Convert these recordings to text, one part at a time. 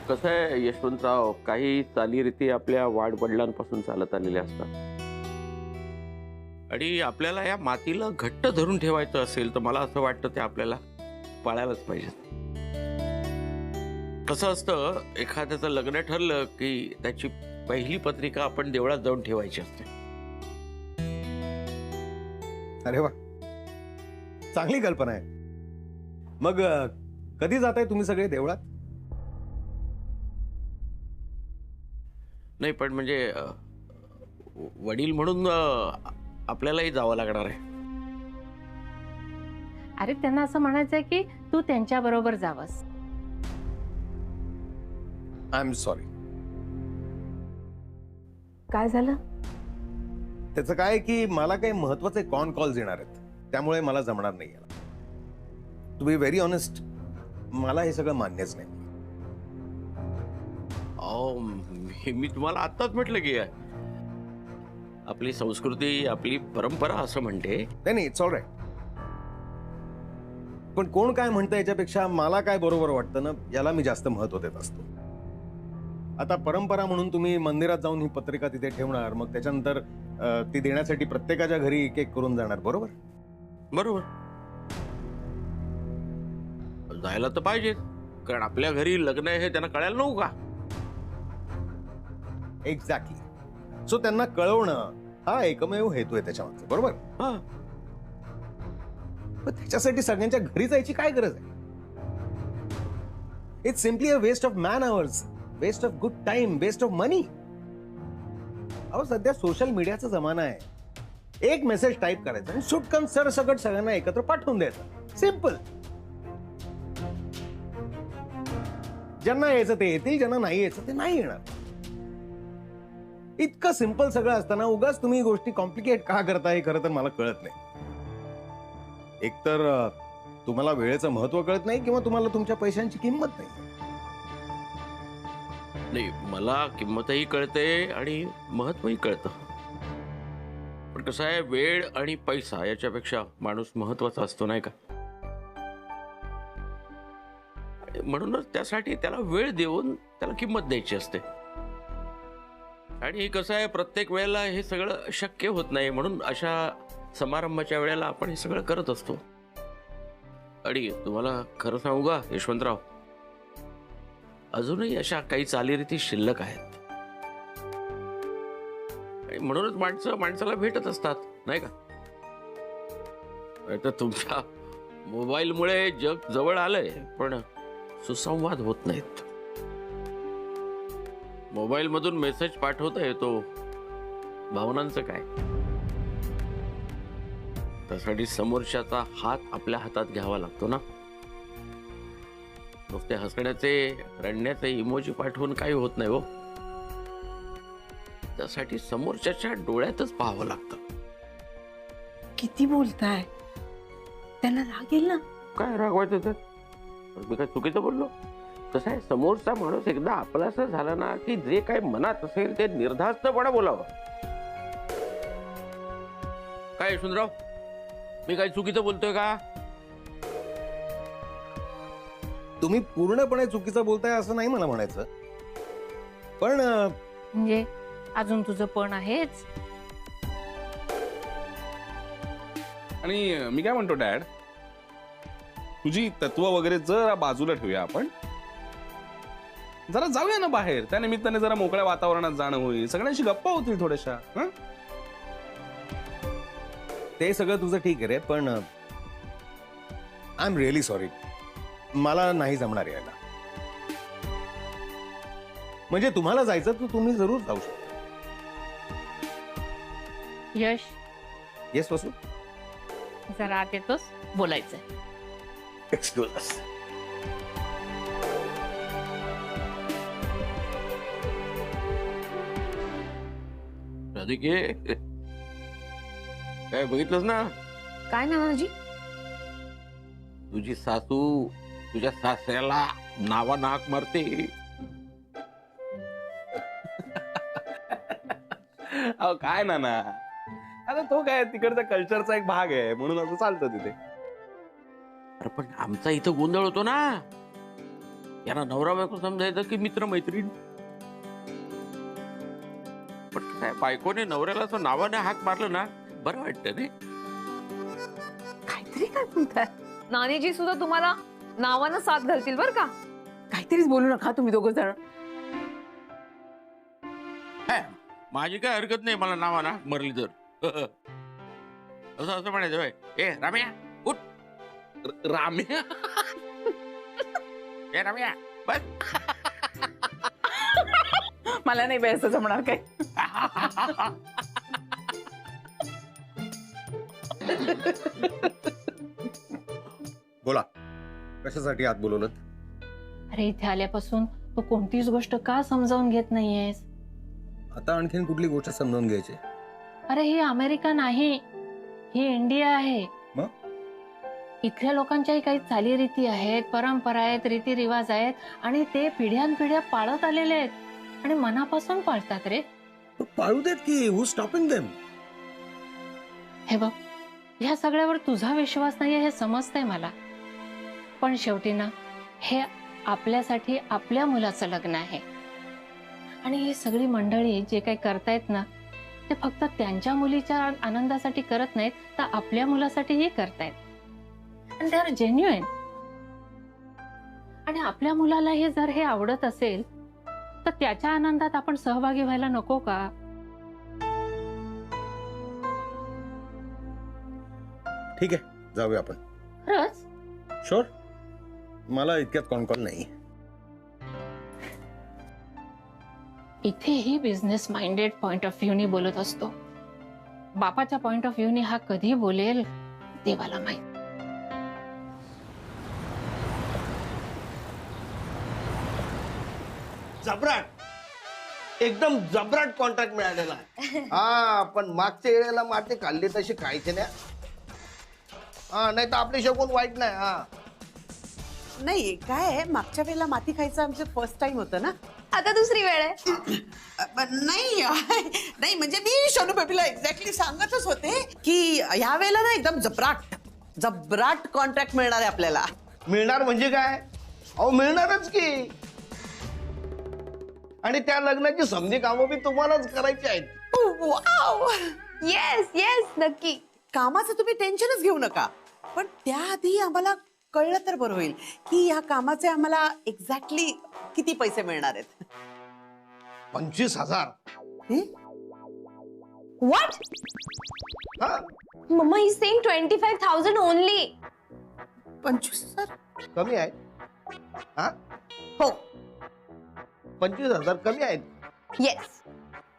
कसं आहे यशवंतराव, काही चालीरीती आपल्या वाडवडिलांपासून चालत आलेल्या असतात आणि आपल्याला या मातीला घट्ट धरून ठेवायचं असेल तर मला असं वाटतं ते आपल्याला पाळायलाच पाहिजे. कसं असतं, एखाद्याचं लग्न ठरलं की त्याची पहिली पत्रिका आपण देवळात जाऊन ठेवायची असते. अरे वा, चांगली कल्पना आहे. मग कधी जाताय तुम्ही सगळे देवळात? नाही पण म्हणजे वडील म्हणून आपल्यालाही जावं लागणार आहे. अरे त्यांना असं म्हणायचंय की तू त्यांच्या बरोबर जावस. I am sorry. काय झालं? त्याचं काय की मला काही महत्वाचे कॉल्स येणार आहेत, त्यामुळे मला जमणार नाही याला. टू बी व्हेरी ऑनेस्ट, मला हे सगळं मान्यच नाही. अहो, मी तुम्हाला आत्ताच म्हटलं की आपली संस्कृती, आपली परंपरा असं म्हणते. नाही, इट्स ऑल राईट. पण कोण काय म्हणतं याच्यापेक्षा मला काय बरोबर वाटतं ना, याला मी जास्त महत्व देत असतो. आता परंपरा म्हणून तुम्ही मंदिरात जाऊन ही पत्रिका तिथे ठेवणार, मग त्याच्यानंतर ती देण्यासाठी प्रत्येकाच्या घरी एक एक करून जाणार, बरोबर? बरोबर, जायला तर पाहिजे, कारण आपल्या घरी लग्न आहे हे त्यांना कळायला नको का? एक्झॅक्टली. सो त्यांना कळवणं हा एकमेव हेतू आहे त्याच्या मागचा, बरोबर? हा, पण त्याच्यासाठी सगळ्यांच्या घरी जायची काय गरज आहे? It's simply a waste of man hours, waste of good time, waste of money. अहो, सध्या सोशल मीडियाचा जमाना आहे. एक मेसेज टाईप करायचा आणि सुटकन सरसकट सगळ्यांना एकत्र पाठवून द्यायचं. सिंपल. ज्यांना यायचं ते येतील, ज्यांना नाही यायचं ते नाही येणार. इतकं सिंपल सगळं असताना उगाच तुम्ही गोष्टी कॉम्प्लिकेट का करताय, खरं तर मला कळत नाही. एकतर तुम्हाला वेळेचं महत्व कळत नाही किंवा तुम्हाला तुमच्या पैशांची किंमत नाही. नाही, मला किंमतही कळते आणि महत्वही कळतं. पण कसं आहे, वेळ आणि पैसा याच्यापेक्षा माणूस महत्वाचा असतो, नाही का? म्हणूनच त्यासाठी त्याला वेळ देऊन त्याला किंमत द्यायची असते. आणि कसं आहे, प्रत्येक वेळेला हे सगळं शक्य होत नाही, म्हणून अशा समारंभाच्या वेळेला आपण हे सगळं करत असतो. आणि तुम्हाला खरं सांगू का यशवंतराव, अजूनही अशा काही चालीरीती शिल्लक आहेत. आणि म्हणूनच माणसं माणसाला भेटत असतात, नाही का? तर तुमच्या मोबाईलमुळे जग जवळ आलंय, पण सुसंवाद होत नाहीत. मोबाईल मधून मेसेज पाठवता येतो, भावनांचं काय? त्यासाठी समोरच्याचा हात आपल्या हातात घ्यावा लागतो ना. नुसते हसण्याचे, रडण्याचे इमोजी पाठवून काही होत नाही हो. त्यासाठी समोरच्याच्या डोळ्यातच पाहावं लागतं. किती बोलताय? त्यांना राग येईल ना. काय रागवायचं त्यात? मी काय चुकीचं बोललो? कसं आहे, समोरचा माणूस एकदा आपलासा झाला ना की जे काही मनात असेल ते निर्धास्तपणे बोलावं. काय यशवंतराव, मी काही चुकीचं बोलतोय का? तुम्ही पूर्णपणे चुकीचं बोलताय असं नाही मला म्हणायचं, पण म्हणजे अजून तुझं पण आहेच. आणि मी काय म्हणतो डॅड, तुझी तत्व वगैरे जरा बाजूला ठेवूया आपण. जरा जाऊया ना बाहेर, त्या निमित्ताने जरा मोकळ्या वातावरणात जाणं होईल, सगळ्यांशी गप्पा होतील थोड्याशा. ते सगळं तुझं ठीक आहे रे, पण आय एम रिअली सॉरी, मला नाही जमणार यायला. म्हणजे तुम्हाला जायचं तर तुम्ही जरूर जाऊ शकता. यश, येस वसू, जरा आत येतोस, बोलायचंय. Excuse us. राधिके, काय बघितलंस ना? काय नानाजी? तुझी सासू तुझ्या सासऱ्याला नावा नाक मारते. अहो काय ना ना, आता तो काय तिकडचा कल्चरचा एक भाग आहे, म्हणून असं चालतं तिथे. अरे पण आमचा इथं गोंधळ होतो ना. यांना नवरा बायको समजायचं की मित्र मैत्रीण. पण काय बायकोने नवऱ्याला असं नावाने हाक मारलं ना बरं वाटतं नाही. काहीतरी काय बोलताय नानीजी सुद्धा तुम्हाला नावानं साथ घालतील बर का. काहीतरीच बोलू नका तुम्ही दोघं जण. माझी काय हरकत नाही मला नावानं हाक मारली तर. असं म्हणायचं बाय ए राम्या उठ. राम्या ए राम्या बस. मला नाही बाई असं जमणार काय. बोला, कशासाठी आत बोलवलं? अरे इथे आल्यापासून तू कोणतीच गोष्ट का समजावून घेत नाहीयेस? आता आणखीन कुठली गोष्ट समजावून घ्यायची? अरे ही अमेरिका नाही, ही इंडिया आहे. मग? इथल्या लोकांच्याही काही चालीरीती आहेत, परंपरा आहेत, रीतिरिवाज आहेत आणि ते पिढ्यानपिढ्या पाळत आलेले आहेत आणि मनापासून पाळतात रे. पाळू देत की, हु स्टॉपिंग देम? हे बघ, ह्या सगळ्यावर तुझा विश्वास नाहीये हे समजतंय मला, पण शेवटी ना हे आपल्यासाठी आपल्या मुलाचं लग्न आहे आणि ही सगळी मंडळी जे काही करतायत ना ते फक्त त्यांच्या मुलीच्या आनंदासाठी करत नाहीत तर आपल्या मुलासाठीही करतायत आणि दे आर जेन्युइन. आणि आपल्या मुलाला हे जर हे आवडत असेल तर त्याच्या आनंदात आपण सहभागी व्हायला नको का? ठीक आहे, जाऊया आपण. खरंच? शुअर. मला इतक्यात कॉन्कॉल नाही. इथेही बिझनेस माइंडेड पॉइंट ऑफ व्ह्यूनी बोलत असतो. बापाच्या पॉइंट ऑफ व्ह्यूनी हा कधी बोलेल देवाला माहित. जबराट, एकदम जबराट कॉन्ट्रॅक्ट मिळालेला आहे. हा, पण मागच्या वेळेला माती खाल्ली तशी खायची नाही. हा, नाही तर आपली शकून वाईट नाही. हा नाही काय आहे, मागच्या वेळेला माती खायचं आमचं फर्स्ट टाइम होतं ना. आता दुसरी वेळ आहे. नाही नाही म्हणजे मी शोनू बेबीला एक्झॅक्टली सांगतच होते की ह्या वेळेला ना एकदम जबराट जबराट कॉन्ट्रॅक्ट मिळणार आहे आपल्याला. मिळणार म्हणजे काय? अहो मिळणारच की. आणि त्या लग्नाची समधी कामं बी तुम्हालाच करायची आहेत. वाव, येस येस नक्की. कामाचं तुम्ही टेन्शनच घेऊ नका, पण त्याआधी आम्हाला कळलं तर बरं होईल की ह्या कामाचे आम्हाला एक्झॅक्टली किती पैसे मिळणार आहेत. 25,000. व्हॉट? हा, मम्मा ही सेइंग 25,000 ओनली. 25,000? कमी आहे. हा, हो. 25,000 कमी आहेत. येस.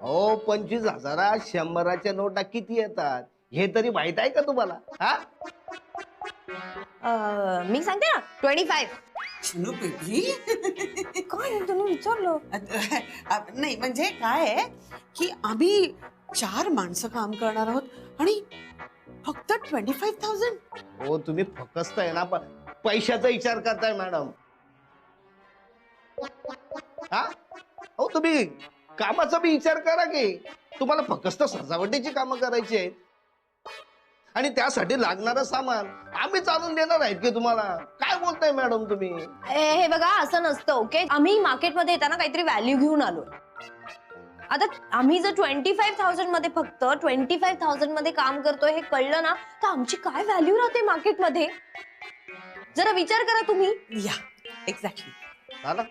हो, 25,000 100च्या नोटा किती येतात हे तरी माहित आहे का तुम्हाला? हा, मी सांगते ना 25. शोनू बेबी काय तुम्ही विचारलं? नाही म्हणजे काय आहे की आम्ही 4 माणसं काम करणार आहोत आणि फक्त 25,000. हो तुम्ही फकस्तय ना, पण पैशाचा विचार करताय मॅडम. हा, हो तुम्ही कामाचा बी विचार करा की. तुम्हाला फक्त सजावटीची कामं करायची आहेत आणि त्यासाठी लागणारं सामान आम्ही चालून देणार आहेत की तुम्हाला. काय बोलताय मॅडम तुम्ही? हे बघा असं नसतं ओके. आम्ही मार्केटमध्ये येताना काहीतरी व्हॅल्यू घेऊन आलो. आता आम्ही जर 25,000 मध्ये फक्त 25,000 मध्ये काम करतोय हे कळलं ना तर आमची काय व्हॅल्यू राहते मार्केटमध्ये जरा विचार करा तुम्ही. या एक्झॅक्टली. झालं?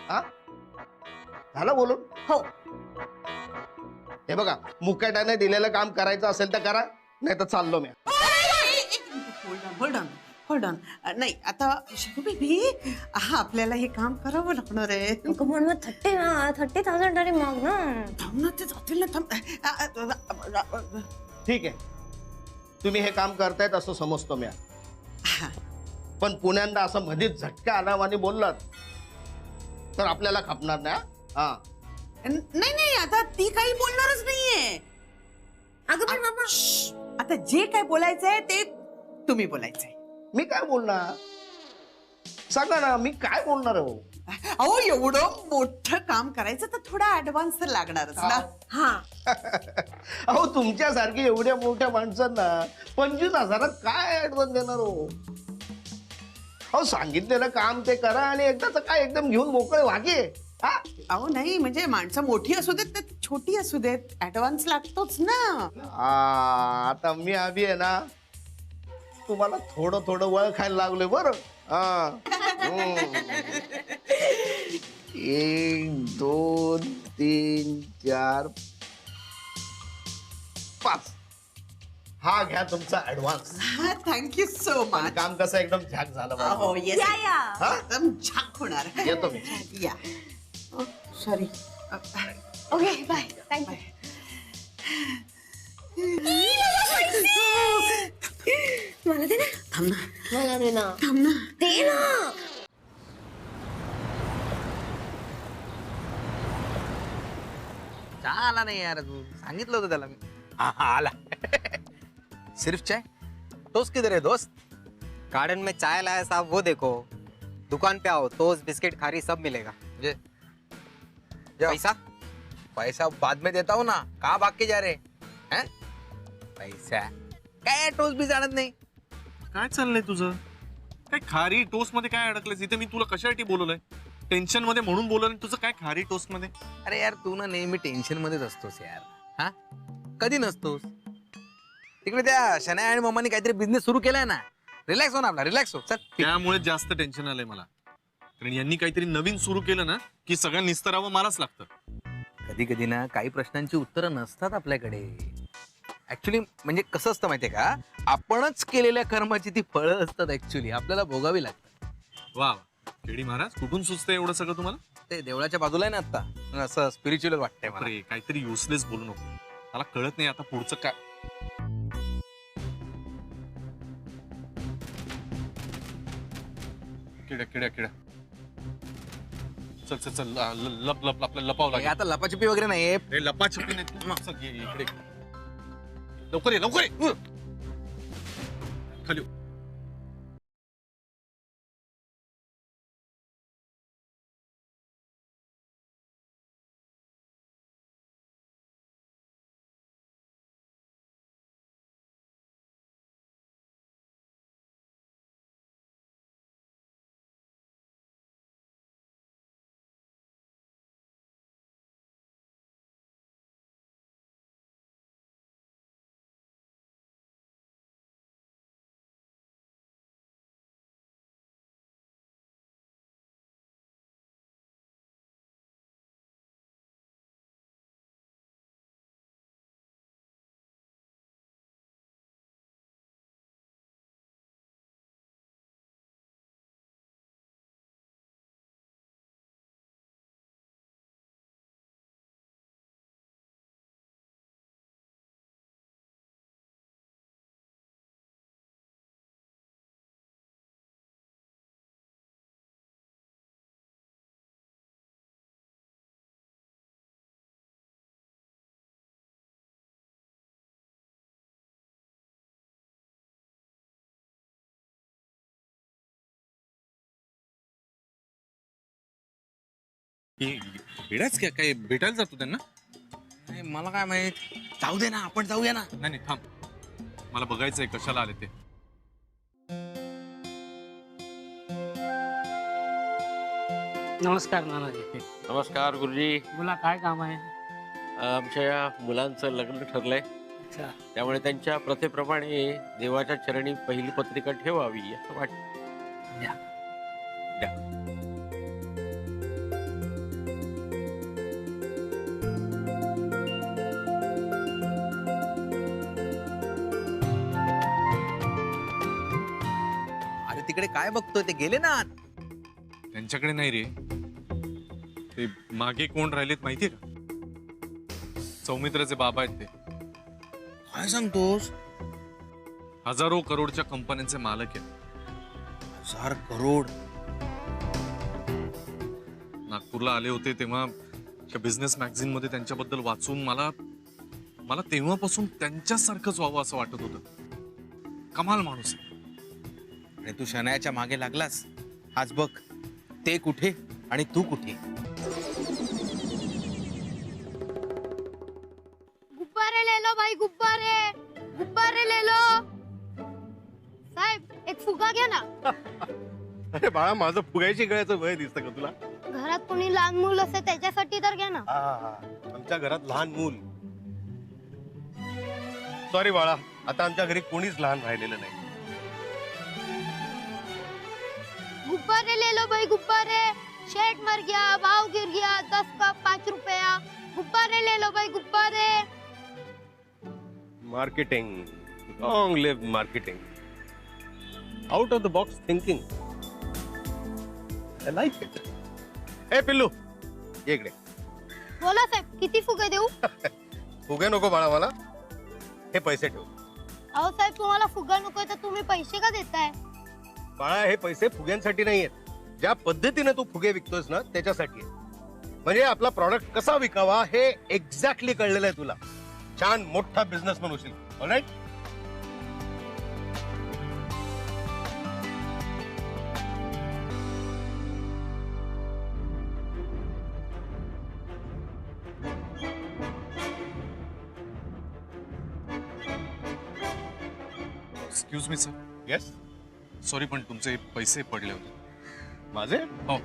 हा, झालं बोलून? हो. हे बघा, मुकाट्याने दिलेलं काम करायचं असेल तर करा, नाही तर चाललो मी. Hold on. नाही आता शोनू बेबी, आपल्याला हे काम करावं लागणार आहे. 30,000 तरी मग ना. थांब ना, ते जातील ना. थांब. ठीक आहे, तुम्ही हे काम करतायत असं समजतो मी. पण पुण्यांदा असं मध्येच झटका आल्यावानी बोललात तर आपल्याला खपणार नाही. हा, नाही नाही, आता ती काही बोलणारच नाहीये. अगं पण मामा, आता जे काय बोलायचंय ते तुम्ही बोलायचंय. मी काय बोलणार सांगा ना, मी काय बोलणार हो? अहो एवढं मोठं काम करायचं तर थोडा ऍडव्हान्स तर लागणारच ना. हा अहो तुमच्यासारखी एवढ्या मोठ्या माणसांना 25,000 काय ऍडव्हान्स देणार हो? अहो सांगितलेलं काम ते करा आणि एकदाच काय एकदम घेऊन मोकळे वागे. हा अहो नाही म्हणजे माणसं मोठी असू देत तर छोटी असू देत ऍडव्हान्स लागतोच ना. आता मी अभि आहे ना तुम्हाला थोडं थोडं वळ खायला लागलोय बरं. हा 1 2 3 4 5 हा घ्या तुमचा ऍडव्हान्स. Thank you so much. काम कसं एकदम झॅक झालं बघा. हो येस या या हा? एकदम छान होणार. येतो मी. या सॉरी. Okay bye thank you. मला दे ना. थांब ना मला दे ना. थांब ना. दे ना. चहा आला नहीं यार, तू सांगितलं होतं त्याला मी. हाँ हाँ आला. सिर्फ चाय? टोस्ट किधर है दोस्त? गार्डन में चाय लाया साहब, वो देखो. दुकान पे आओ, टोस्ट बिस्किट खारी सब मिलेगा. ये जाओ. पैसा? पैसा बाद में देता हूँ ना. कहाँ भाग के जा रहे हैं? पैसा काय टोस्ट भी जाणत नाही. काय चाललंय तुझं? काय खारी टोस्ट मध्ये काय अडकलंयस? इथे मी तुला कशासाठी बोलवलंय? टेन्शन मध्ये म्हणून बोलवलं. तुझं काय खारी टोस्ट मध्ये? अरे यार तू ना नेहमी टेन्शन मध्येच असतोस यार. हा कधी नसतोस. तिकडे त्या शनाया आणि मम्मानी काहीतरी बिझनेस सुरू केलाय ना. रिलॅक्स हो ना आपला, रिलॅक्स हो. चल त्यामुळे जास्त टेन्शन आलंय मला. कारण यांनी काहीतरी नवीन सुरू केलं ना की सगळं निस्तरावं मलाच लागतं. कधी कधी ना काही प्रश्नांची उत्तरं नसतात आपल्याकडे. ऍक्च्युली म्हणजे कसं असतं माहितीये का, आपणच केलेल्या कर्माची ती फळं असतात. ऍक्च्युली आपल्याला भोगावी लागतात. वा केडी महाराज, कुठून सुचतंय एवढं सगळं तुम्हाला? ते देवळाच्या बाजूला आहे ना आता, असं स्पिरिच्युअल वाटतंय मला. अरे काहीतरी युजलेस बोलू नको. मला कळत नाही आता पुढचं काय. किड्या किड्या किड्या. चल चल चल लप लप आपल्याला लपावं हे लागेल. आता लपाछपी वगैरे नाही. हे लपाछपी नाही. चल, ये इकडे. लवकर ये लवकर ये. खाली. भेटायच काय काय भेटायला जातो त्यांना? नाही, मला काय माहित. जाऊ दे ना, आपण जाऊया ना. नाही नाही थांब, मला बघायचंय कशाला आले ते. नमस्कार नानाजी. नमस्कार गुरुजी. बोला काय काम आहे? आमच्या या मुलांचं लग्न ठरलंय. अच्छा. त्यामुळे त्यांच्या प्रथेप्रमाणे देवाच्या चरणी पहिली पत्रिका ठेवावी असं वाटतं. द्या. द्या. अरे तिकडे काय बघतोय, ते गेले ना. त्यांच्याकडे नाही रे. ते मागे कोण राहिलेत माहितीये का? सौमित्राचे बाबा आहेत ते. काय सांगतोस? हजारो करोडच्या कंपन्यांचे मालक आहेत. 1000 करोड. नागपूरला आले होते तेव्हा बिझनेस मॅगझिन मध्ये त्यांच्याबद्दल वाचून मला तेव्हापासून त्यांच्यासारखंच व्हावं असं वाटत होतं. कमाल माणूस आहे. आणि तू शनायाच्या मागे लागलास. आज बघ, ते कुठे आणि तू कुठे. गुब्बारे ले लो भाई, गुब्बारे गुब्बारे ले लो. साहेब एक फुगा घ्या ना. अरे बाळा, माझं फुगायची गळ्याचं वय दिसतं का तुला? घरात कोणी लहान मूल असेल त्याच्यासाठी तर घ्या ना. आमच्या घरात लहान मूल. सॉरी बाळा, आता आमच्या घरी कोणीच लहान राहिलेलं नाही. गुब्बारे ले लो भाई गुब्बारे. शेट मर गया, भाव गिर गया, 10 का 5 रुपया. गुब्बारे ले लो भाई गुब्बारे. Marketing, long live marketing, out of the box thinking. I like it. ए पिल्लू, ये इकडे. बोला साहेब, किती फुगे देऊ? फुगे नको बाळा मला, हे पैसे ठेव. अहो साहेब, तुम्हाला फुगा नकोय तर तुम्ही पैसे का देताय? बाळा, हे पैसे फुग्यांसाठी नाही आहेत. ज्या पद्धतीने तू फुगे विकतोस ना त्याच्यासाठी आहे. म्हणजे आपला प्रॉडक्ट कसा विकावा हे एक्झॅक्टली कळलेलं आहे तुला. छान मोठा बिझनेसमॅन होशील. All right. Excuse me sir. Yes. Sorry, पण तुमचे पैसे पडले होते. माझे? हो.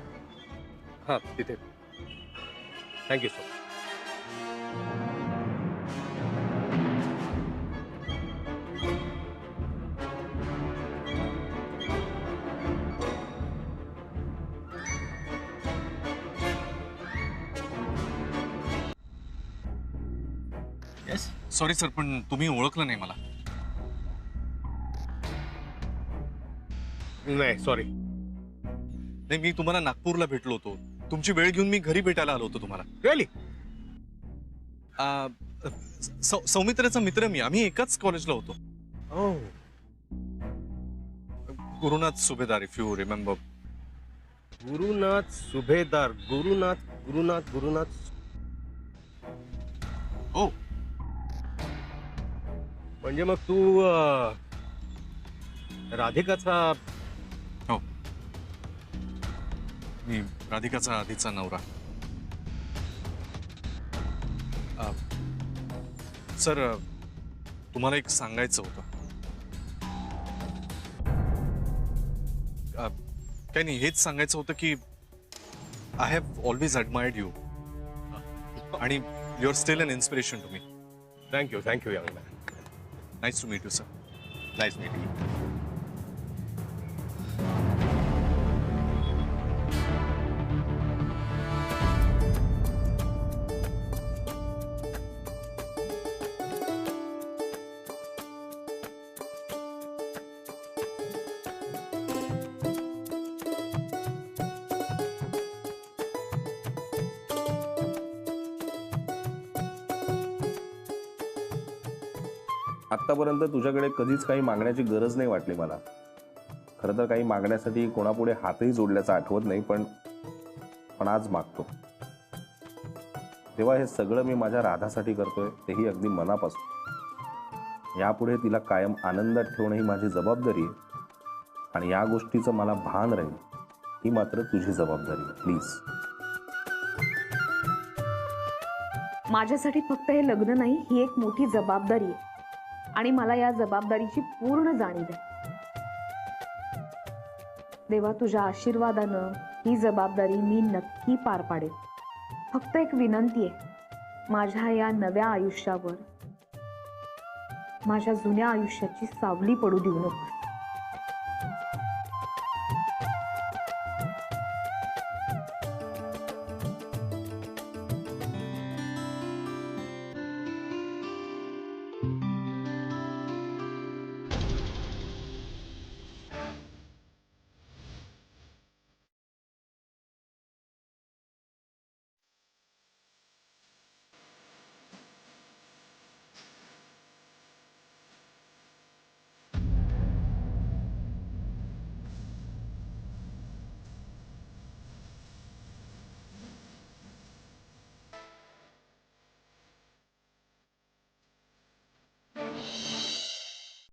हा, तिथे. Thank you sir. Yes. Sorry sir, पण तुम्ही ओळखलं नाही मला. नाही, सॉरी. नाही, मी तुम्हाला नागपूरला भेटलो होतो. तुमची वेळ घेऊन मी घरी भेटायला आलो होतो तुम्हाला. रिअली? सौमित्राचा मित्र मी. आम्ही एकाच कॉलेजला होतो. गुरुनाथ सुभेदार, इफ यू रिमेंबर. गुरुनाथ सुभेदार. गुरुनाथ गुरुनाथ गुरुनाथ. हो. म्हणजे मग तू राधिकाचा? हो, मी राधिकाचा आधीचा नवरा. सर, तुम्हाला एक सांगायचं होतं. काही नाही, हेच सांगायचं होतं की I have always admired you आणि you are still an inspiration to me. Thank you, thank you young man. Nice to meet you sir. Nice meeting you. आत्तापर्यंत तुझ्याकडे कधीच काही मागण्याची गरज नाही वाटली मला. खरं तर काही मागण्यासाठी कोणापुढे हातही जोडल्याचं आठवत नाही, पण आज मागतो. तेव्हा हे सगळं मी माझ्या राधासाठी करतोय, तेही अगदी मनापासून. यापुढे तिला कायम आनंदात ठेवणं ही माझी जबाबदारी आहे आणि या गोष्टीचं मला भान राहील ही मात्र तुझी जबाबदारी आहे. प्लीज. माझ्यासाठी फक्त हे लग्न नाही, ही एक मोठी जबाबदारी आहे आणि मला या जबाबदारीची पूर्ण जाणीव आहे. देवा, तुझ्या आशीर्वादानं ही जबाबदारी मी नक्की पार पाडेल. फक्त एक विनंती आहे, माझ्या या नव्या आयुष्यावर माझ्या जुन्या आयुष्याची सावली पडू देऊ नकोस.